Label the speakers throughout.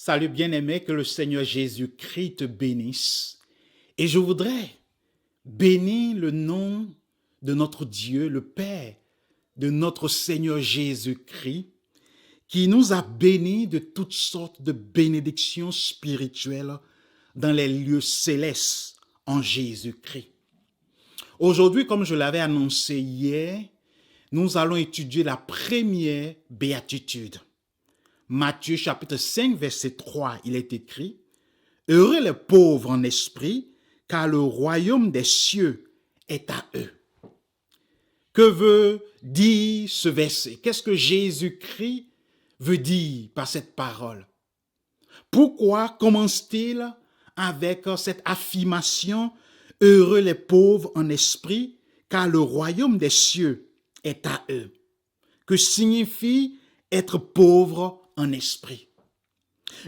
Speaker 1: Salut bien-aimé, que le Seigneur Jésus-Christ te bénisse. Et je voudrais bénir le nom de notre Dieu, le Père de notre Seigneur Jésus-Christ, qui nous a bénis de toutes sortes de bénédictions spirituelles dans les lieux célestes en Jésus-Christ. Aujourd'hui, comme je l'avais annoncé hier, nous allons étudier la première béatitude. Matthieu chapitre 5, verset 3, il est écrit « Heureux les pauvres en esprit, car le royaume des cieux est à eux. » Que veut dire ce verset? Qu'est-ce que Jésus-Christ veut dire par cette parole? Pourquoi commence-t-il avec cette affirmation « Heureux les pauvres en esprit, car le royaume des cieux est à eux » Que signifie être pauvre en esprit?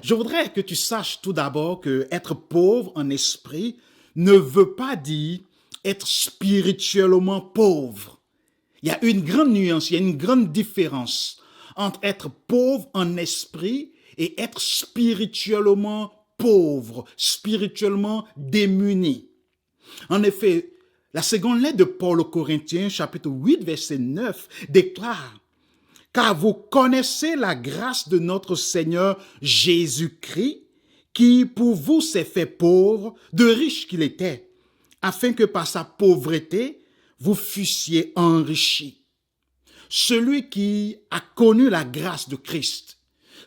Speaker 1: Je voudrais que tu saches tout d'abord que être pauvre en esprit ne veut pas dire être spirituellement pauvre. Il y a une grande nuance, il y a une grande différence entre être pauvre en esprit et être spirituellement pauvre, spirituellement démuni. En effet, la seconde lettre de Paul aux Corinthiens, chapitre 8, verset 9, déclare « Car vous connaissez la grâce de notre Seigneur Jésus-Christ, qui pour vous s'est fait pauvre, de riche qu'il était, afin que par sa pauvreté, vous fussiez enrichis. » Celui qui a connu la grâce de Christ,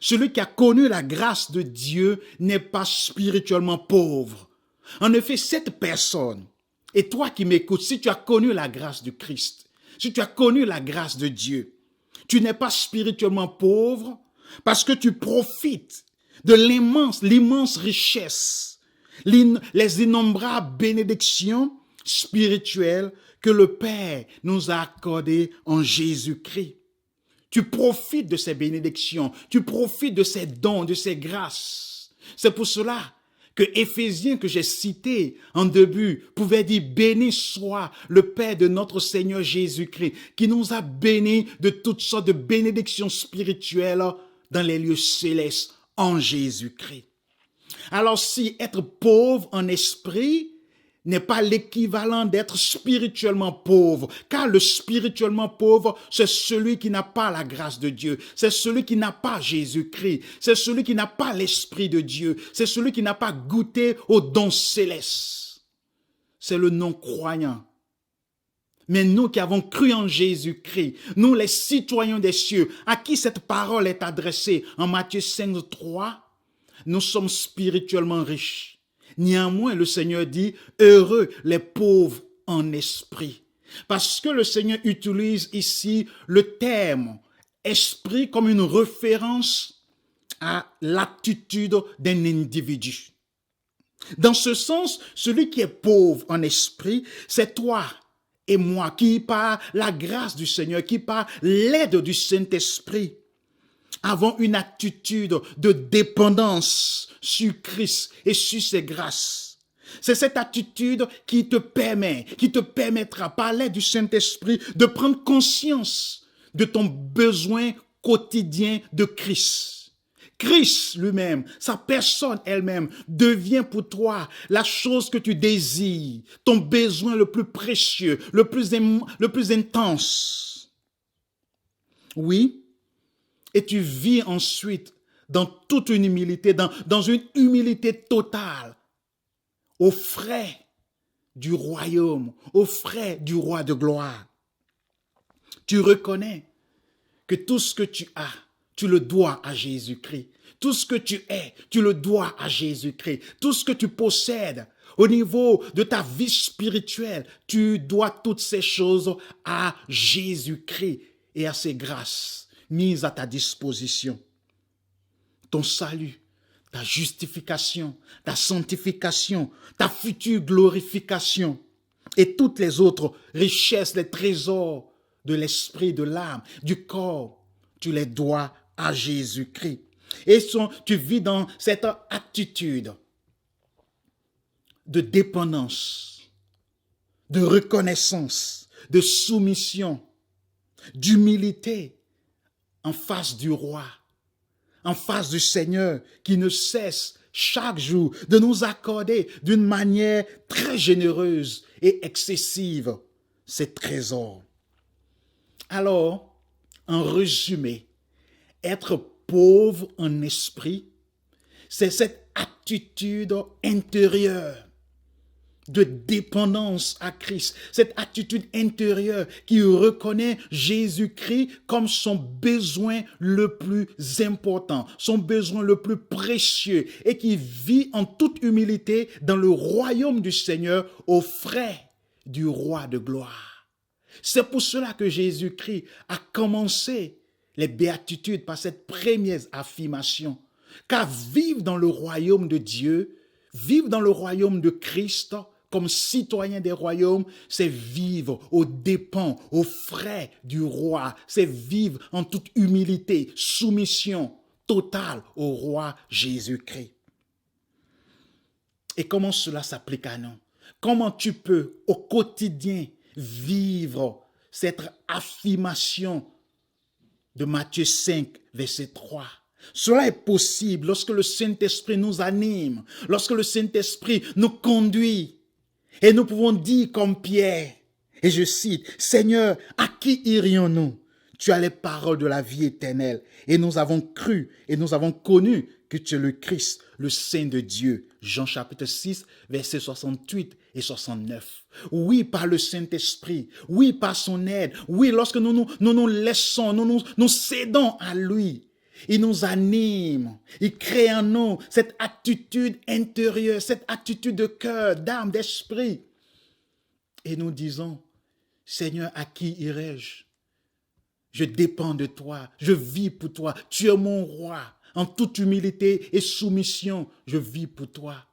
Speaker 1: celui qui a connu la grâce de Dieu n'est pas spirituellement pauvre. En effet, cette personne, et toi qui m'écoutes, si tu as connu la grâce de Christ, si tu as connu la grâce de Dieu, tu n'es pas spirituellement pauvre parce que tu profites de l'immense richesse, les innombrables bénédictions spirituelles que le Père nous a accordées en Jésus-Christ. Tu profites de ces bénédictions, tu profites de ces dons, de ces grâces. C'est pour cela que Éphésiens que j'ai cité en début pouvait dire « Béni soit le Père de notre Seigneur Jésus-Christ qui nous a bénis de toutes sortes de bénédictions spirituelles dans les lieux célestes en Jésus-Christ. » Alors si être pauvre en esprit n'est pas l'équivalent d'être spirituellement pauvre, car le spirituellement pauvre, c'est celui qui n'a pas la grâce de Dieu, c'est celui qui n'a pas Jésus-Christ, c'est celui qui n'a pas l'Esprit de Dieu, c'est celui qui n'a pas goûté aux dons célestes. C'est le non-croyant. Mais nous qui avons cru en Jésus-Christ, nous les citoyens des cieux, à qui cette parole est adressée en Matthieu 5, 3, nous sommes spirituellement riches. Néanmoins, le Seigneur dit « Heureux les pauvres en esprit ». Parce que le Seigneur utilise ici le terme « esprit » comme une référence à l'attitude d'un individu. Dans ce sens, celui qui est pauvre en esprit, c'est toi et moi qui, par la grâce du Seigneur, qui par l'aide du Saint-Esprit, avons une attitude de dépendance sur Christ et sur ses grâces. C'est cette attitude qui te permettra par l'aide du Saint-Esprit de prendre conscience de ton besoin quotidien de Christ. Christ lui-même, sa personne elle-même, devient pour toi la chose que tu désires, ton besoin le plus précieux, le plus intense. Oui, et tu vis ensuite dans toute une humilité, dans une humilité totale, aux frais du royaume, aux frais du roi de gloire. Tu reconnais que tout ce que tu as, tu le dois à Jésus-Christ. Tout ce que tu es, tu le dois à Jésus-Christ. Tout ce que tu possèdes au niveau de ta vie spirituelle, tu dois toutes ces choses à Jésus-Christ et à ses grâces mises à ta disposition. Ton salut, ta justification, ta sanctification, ta future glorification et toutes les autres richesses, les trésors de l'esprit, de l'âme, du corps, tu les dois à Jésus-Christ. Et tu vis dans cette attitude de dépendance, de reconnaissance, de soumission, d'humilité en face du roi, en face du Seigneur qui ne cesse chaque jour de nous accorder d'une manière très généreuse et excessive ces trésors. Alors, en résumé, être pauvre en esprit, c'est cette attitude intérieure de dépendance à Christ, cette attitude intérieure qui reconnaît Jésus-Christ comme son besoin le plus important, son besoin le plus précieux et qui vit en toute humilité dans le royaume du Seigneur aux frais du roi de gloire. C'est pour cela que Jésus-Christ a commencé les béatitudes par cette première affirmation, car vivre dans le royaume de Dieu, vivre dans le royaume de Christ, comme citoyen des royaumes, c'est vivre aux dépens, aux frais du roi. C'est vivre en toute humilité, soumission totale au roi Jésus-Christ. Et comment cela s'applique à nous? Comment tu peux au quotidien vivre cette affirmation de Matthieu 5, verset 3? Cela est possible lorsque le Saint-Esprit nous anime, lorsque le Saint-Esprit nous conduit. Et nous pouvons dire comme Pierre, et je cite, « Seigneur, à qui irions-nous? Tu as les paroles de la vie éternelle, et nous avons cru, et nous avons connu que tu es le Christ, le Saint de Dieu. » Jean chapitre 6, versets 68 et 69. Oui, par le Saint-Esprit, oui, par son aide, oui, lorsque nous laissons, nous cédons à lui. Il nous anime, il crée en nous cette attitude intérieure, cette attitude de cœur, d'âme, d'esprit. Et nous disons, Seigneur, à qui irai-je? Je dépends de toi, je vis pour toi, tu es mon roi. En toute humilité et soumission, je vis pour toi.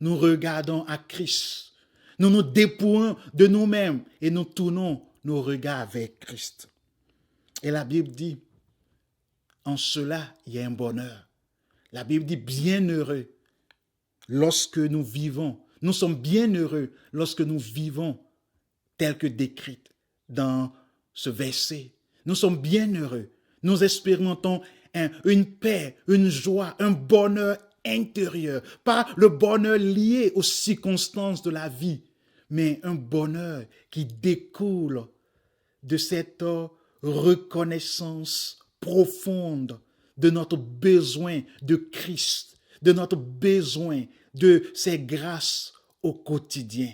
Speaker 1: Nous regardons à Christ, nous nous dépouillons de nous-mêmes et nous tournons nos regards vers Christ. Et la Bible dit, en cela, il y a un bonheur. La Bible dit bienheureux lorsque nous vivons. Nous sommes bienheureux lorsque nous vivons tel que décrit dans ce verset. Nous sommes bienheureux. Nous expérimentons une paix, une joie, un bonheur intérieur. Pas le bonheur lié aux circonstances de la vie, mais un bonheur qui découle de cette reconnaissance profonde de notre besoin de Christ, de notre besoin de ses grâces au quotidien.